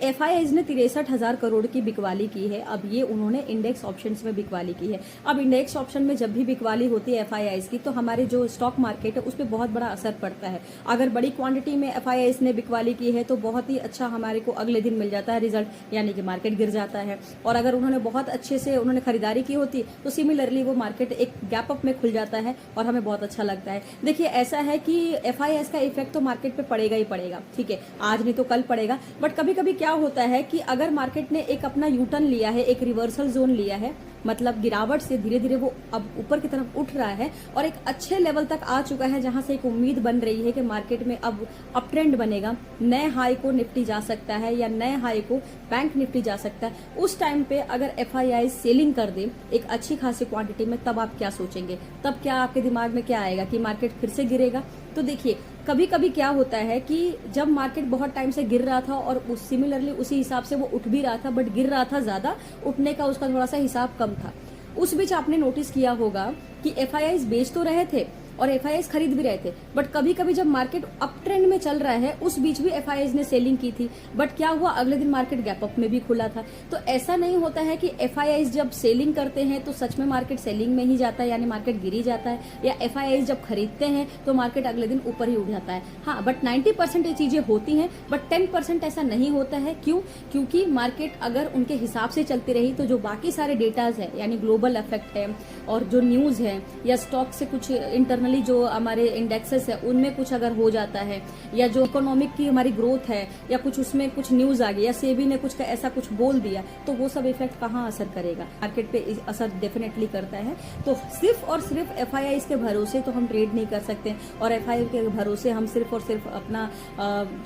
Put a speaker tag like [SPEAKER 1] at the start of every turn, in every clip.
[SPEAKER 1] FIIs ने 63,000 करोड़ की बिकवाली की है। अब ये उन्होंने इंडेक्स ऑप्शंस में बिकवाली की है। अब इंडेक्स ऑप्शन में जब भी बिकवाली होती है एफआईआईज की, तो हमारे जो स्टॉक मार्केट है उस पर बहुत बड़ा असर पड़ता है। अगर बड़ी क्वांटिटी में एफआईआईज ने बिकवाली की है तो बहुत ही अच्छा हमारे को अगले दिन मिल जाता है रिजल्ट, यानी कि मार्केट गिर जाता है। और अगर उन्होंने बहुत अच्छे से उन्होंने खरीदारी की होती तो सिमिलरली वो मार्केट एक गैप अप में खुल जाता है और हमें बहुत अच्छा लगता है। देखिए ऐसा है कि एफआईआईज का इफेक्ट तो मार्केट पे पड़ेगा ही पड़ेगा, ठीक है, आज नहीं तो कल पड़ेगा। बट कभी कभी क्या होता है कि अगर मार्केट ने एक अपना यूटर्न लिया है, एक रिवर्सल जोन लिया है, मतलब गिरावट से धीरे धीरे वो अब ऊपर की तरफ उठ रहा है और एक अच्छे लेवल तक आ चुका है, जहां से एक उम्मीद बन रही है कि मार्केट में अब अप ट्रेंड बनेगा, नए हाई को निफ्टी जा सकता है या नए हाई को बैंक निफ्टी जा सकता है। उस टाइम पे अगर एफआईआई सेलिंग कर दे एक अच्छी खासी क्वांटिटी में, तब आप क्या सोचेंगे? तब क्या आपके दिमाग में क्या आएगा कि मार्केट फिर से गिरेगा? तो देखिए कभी कभी क्या होता है कि जब मार्केट बहुत टाइम से गिर रहा था और उस सिमिलरली उसी हिसाब से वो उठ भी रहा था, बट गिर रहा था ज्यादा, उठने का उसका थोड़ा सा हिसाब कम था। उस बीच आपने नोटिस किया होगा कि एफआईआईज बेच तो रहे थे और एफआईआईज खरीद भी रहे थे, बट कभी कभी जब मार्केट अप ट्रेंड में चल रहा है उस बीच भी एफआईआईज ने सेलिंग की थी, बट क्या हुआ, अगले दिन मार्केट गैप अप में भी खुला था। तो ऐसा नहीं होता है कि एफआईआईज जब सेलिंग करते हैं तो सच में मार्केट सेलिंग में ही जाता है, यानी मार्केट गिरी जाता है, या एफआईआईज जब खरीदते हैं तो मार्केट अगले दिन ऊपर ही उठ जाता है। हाँ, बट 90% ये चीजें होती हैं, बट 10% ऐसा नहीं होता है। क्यों? क्योंकि मार्केट अगर उनके हिसाब से चलती रही तो जो बाकी सारे डेटाज है, यानी ग्लोबल इफेक्ट है और जो न्यूज है या स्टॉक से कुछ इंटरनली जो हमारे इंडेक्सेस है उनमें कुछ अगर हो जाता है, या जो इकोनॉमिक की हमारी ग्रोथ है या कुछ उसमें कुछ न्यूज आ गई या सेबी ने कुछ ऐसा कुछ बोल दिया, तो वो सब इफेक्ट कहाँ असर करेगा? मार्केट पे असर डेफिनेटली करता है। तो सिर्फ और सिर्फ एफआईआई के भरोसे तो हम ट्रेड नहीं कर सकते, और एफआईआई के भरोसे हम सिर्फ और सिर्फ अपना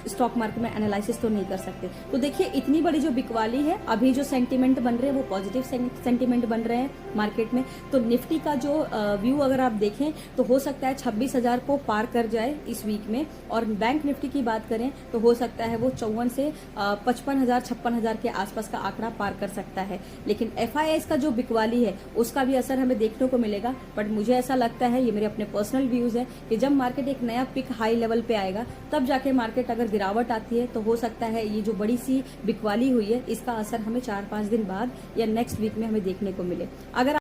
[SPEAKER 1] स्टॉक मार्केट में एनालिसिस तो नहीं कर सकते। तो देखिए इतनी बड़ी जो बिकवाली है, अभी जो सेंटीमेंट बन रहे हैं वो पॉजिटिव सेंटीमेंट बन रहे हैं मार्केट में। तो निफ्टी का जो व्यू अगर आप देखें तो हो सकता है 26,000 को पार कर जाए इस वीक में, और बैंक निफ्टी की बात करें तो हो सकता है वो 54 से 55,000 56,000 के आसपास का आंकड़ा पार कर सकता है। लेकिन एफआईआई का जो बिकवाली है उसका भी असर हमें देखने को मिलेगा। बट मुझे ऐसा लगता है, ये मेरे अपने पर्सनल व्यूज है, कि जब मार्केट एक नया पिक हाई लेवल पे आएगा तब जाके मार्केट अगर गिरावट आती है तो हो सकता है ये जो बड़ी सी बिकवाली हुई है इसका असर हमें 4-5 दिन बाद या नेक्स्ट वीक में हमें देखने को मिले। अगर